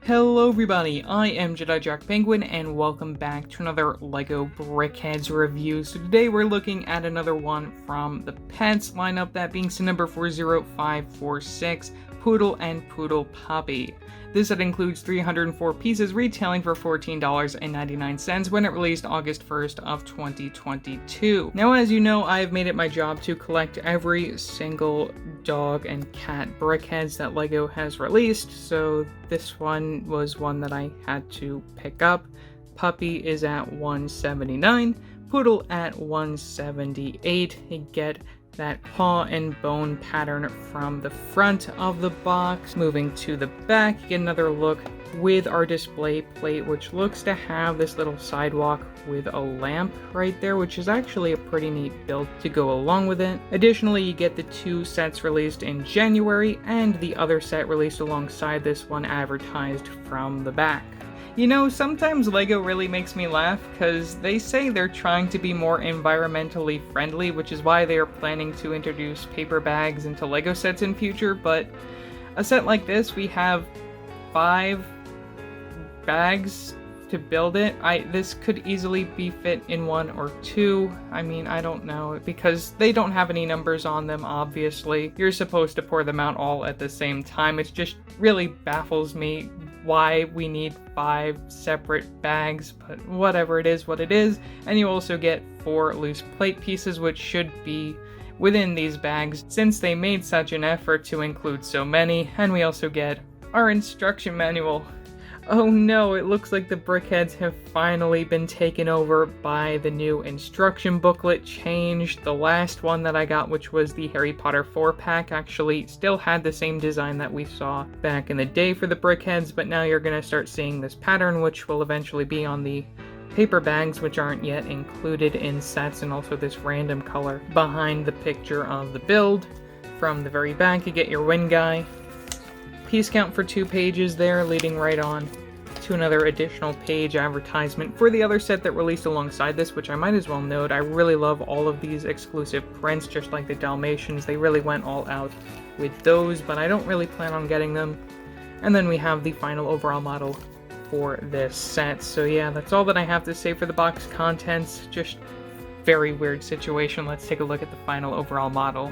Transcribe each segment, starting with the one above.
Hello everybody, I am Jedi Jack Penguin and welcome back to another LEGO BrickHeadz review. So today we're looking at another one from the pets lineup, that being set number 40546, Poodle and Poodle Puppy. This set includes 304 pieces retailing for $14.99 when it released August 1st of 2022. Now, as you know, I have made it my job to collect every single dog and cat BrickHeadz that LEGO has released, so this one was one that I had to pick up. Puppy is at $179, Poodle at $178. You get that paw and bone pattern from the front of the box. Moving to the back, you get another look with our display plate, which looks to have this little sidewalk with a lamp right there, which is actually a pretty neat build to go along with it. Additionally, you get the two sets released in January and the other set released alongside this one advertised from the back. You know, sometimes LEGO really makes me laugh because they say they're trying to be more environmentally friendly, which is why they are planning to introduce paper bags into LEGO sets in future, but a set like this, we have 5 bags to build it. This could easily be fit in 1 or 2. I mean, I don't know, because they don't have any numbers on them, obviously. You're supposed to pour them out all at the same time. It just really baffles me why we need 5 separate bags, but whatever, it is what it is. And you also get 4 loose plate pieces, which should be within these bags since they made such an effort to include so many. And we also get our instruction manual. Oh no, it looks like the BrickHeadz have finally been taken over by the new instruction booklet change. The last one that I got, which was the Harry Potter 4-pack, actually still had the same design that we saw back in the day for the BrickHeadz, but now you're going to start seeing this pattern, which will eventually be on the paper bags, which aren't yet included in sets, and also this random color behind the picture of the build. From the very back, you get your win guy. Piece count for 2 pages there, leading right on to another additional page advertisement for the other set that released alongside this, which I might as well note. I really love all of these exclusive prints, just like the Dalmatians. They really went all out with those, but I don't really plan on getting them. And then we have the final overall model for this set. So yeah, that's all that I have to say for the box contents. Just very weird situation. Let's take a look at the final overall model.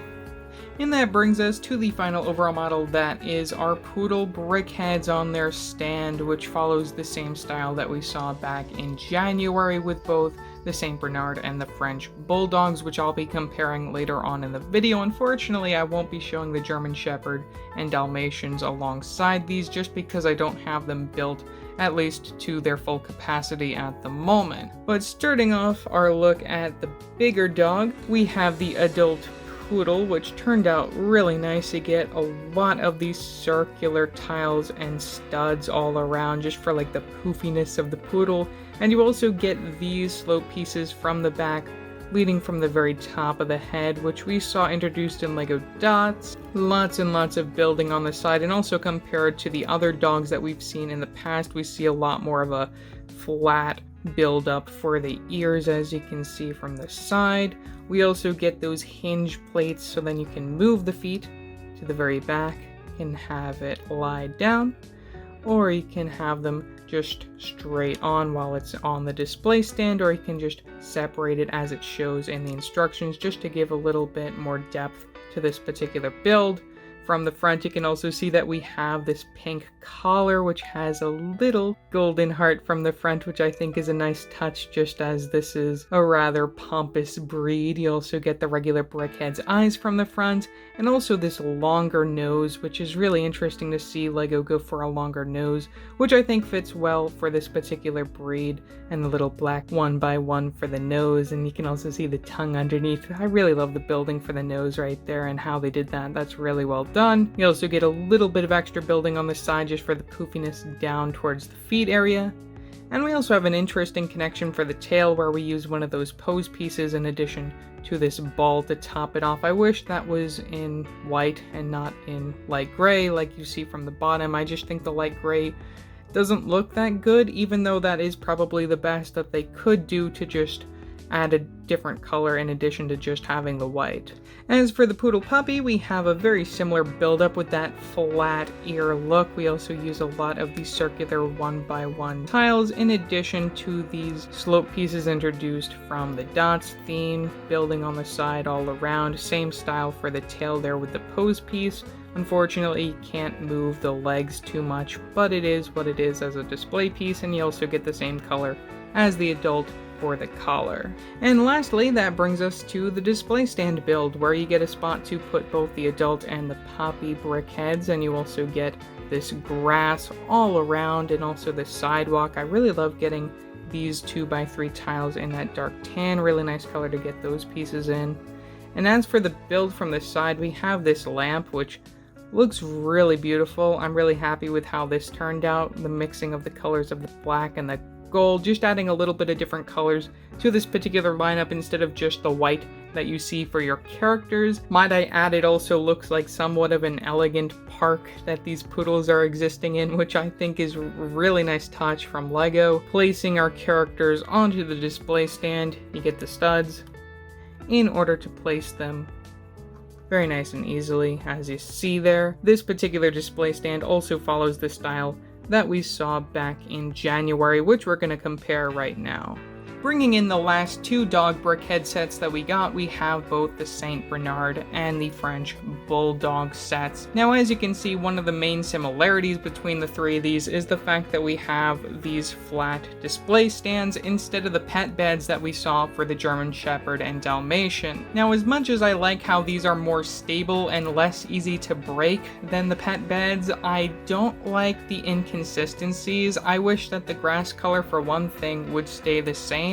And that brings us to the final overall model, that is our Poodle BrickHeadz on their stand, which follows the same style that we saw back in January with both the St. Bernard and the French Bulldogs, which I'll be comparing later on in the video. Unfortunately, I won't be showing the German Shepherd and Dalmatians alongside these, just because I don't have them built at least to their full capacity at the moment. But starting off our look at the bigger dog, we have the adult Poodle, which turned out really nice. You get a lot of these circular tiles and studs all around, just for like the poofiness of the poodle. And you also get these slope pieces from the back, leading from the very top of the head, which we saw introduced in LEGO Dots. Lots and lots of building on the side, and also compared to the other dogs that we've seen in the past, we see a lot more of a flat build up for the ears, as you can see from the side. We also get those hinge plates, so then you can move the feet to the very back and have it lie down, or you can have them just straight on while it's on the display stand, or you can just separate it as it shows in the instructions, just to give a little bit more depth to this particular build. From the front, you can also see that we have this pink collar, which has a little golden heart from the front, which I think is a nice touch, just as this is a rather pompous breed. You also get the regular BrickHeadz eyes from the front, and also this longer nose, which is really interesting to see LEGO go for a longer nose, which I think fits well for this particular breed, and the little black 1x1 for the nose, and you can also see the tongue underneath. I really love the building for the nose right there, and how they did that. That's really well done. You also get a little bit of extra building on the side, just for the poofiness down towards the feet area. And we also have an interesting connection for the tail, where we use one of those pose pieces in addition to this ball to top it off. I wish that was in white and not in light gray like you see from the bottom. I just think the light gray doesn't look that good, even though that is probably the best that they could do to just add a different color in addition to just having the white. As for the Poodle Puppy, we have a very similar build-up with that flat ear look. We also use a lot of these circular 1x1 tiles in addition to these slope pieces introduced from the dots theme, building on the side all around. Same style for the tail there with the pose piece. Unfortunately, you can't move the legs too much, but it is what it is as a display piece, and you also get the same color as the adult for the collar. And lastly, that brings us to the display stand build, where you get a spot to put both the adult and the puppy brick heads, and you also get this grass all around and also the sidewalk. I really love getting these 2x3 tiles in that dark tan, really nice color to get those pieces in. And as for the build from the side, we have this lamp, which looks really beautiful. I'm really happy with how this turned out, the mixing of the colors of the black and the gold, just adding a little bit of different colors to this particular lineup instead of just the white that you see for your characters. Might I add, it also looks like somewhat of an elegant park that these poodles are existing in, which I think is a really nice touch from LEGO. Placing our characters onto the display stand, you get the studs in order to place them very nice and easily, as you see there. This particular display stand also follows the style that we saw back in January, which we're going to compare right now. Bringing in the last two dog BrickHeadz sets that we got, we have both the Saint Bernard and the French Bulldog sets. Now, as you can see, one of the main similarities between the three of these is the fact that we have these flat display stands instead of the pet beds that we saw for the German Shepherd and Dalmatian. Now, as much as I like how these are more stable and less easy to break than the pet beds, I don't like the inconsistencies. I wish that the grass color, for one thing, would stay the same,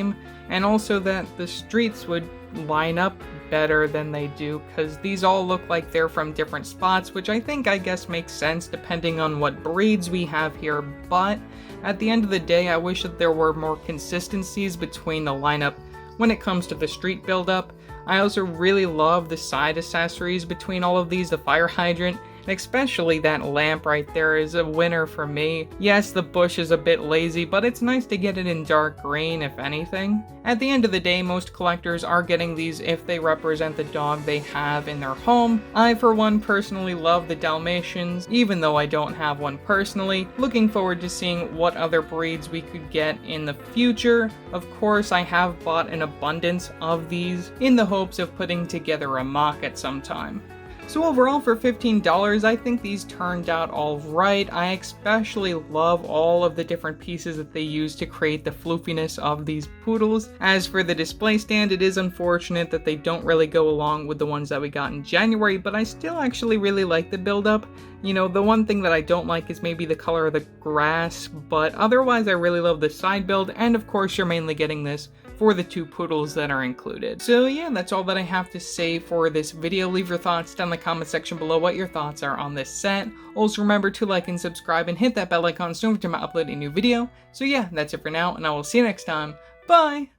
and also that the streets would line up better than they do, because these all look like they're from different spots, which I guess makes sense depending on what breeds we have here. But at the end of the day, I wish that there were more consistencies between the lineup when it comes to the street buildup. I also really love the side accessories between all of these. The fire hydrant, and especially that lamp right there, is a winner for me. Yes, the bush is a bit lazy, but it's nice to get it in dark green, if anything. At the end of the day, most collectors are getting these if they represent the dog they have in their home. I, for one, personally love the Dalmatians, even though I don't have one personally. Looking forward to seeing what other breeds we could get in the future. Of course, I have bought an abundance of these in the hopes of putting together a mock at some time. So overall, for $15, I think these turned out alright. I especially love all of the different pieces that they use to create the floofiness of these poodles. As for the display stand, it is unfortunate that they don't really go along with the ones that we got in January, but I still actually really like the build-up. You know, the one thing that I don't like is maybe the color of the grass, but otherwise I really love the side build, and of course you're mainly getting this for the two poodles that are included. So yeah, that's all that I have to say for this video. Leave your thoughts down in the comment section below what your thoughts are on this set. Also remember to like and subscribe and hit that bell icon so every time I upload a new video. So yeah, that's it for now, and I will see you next time. Bye!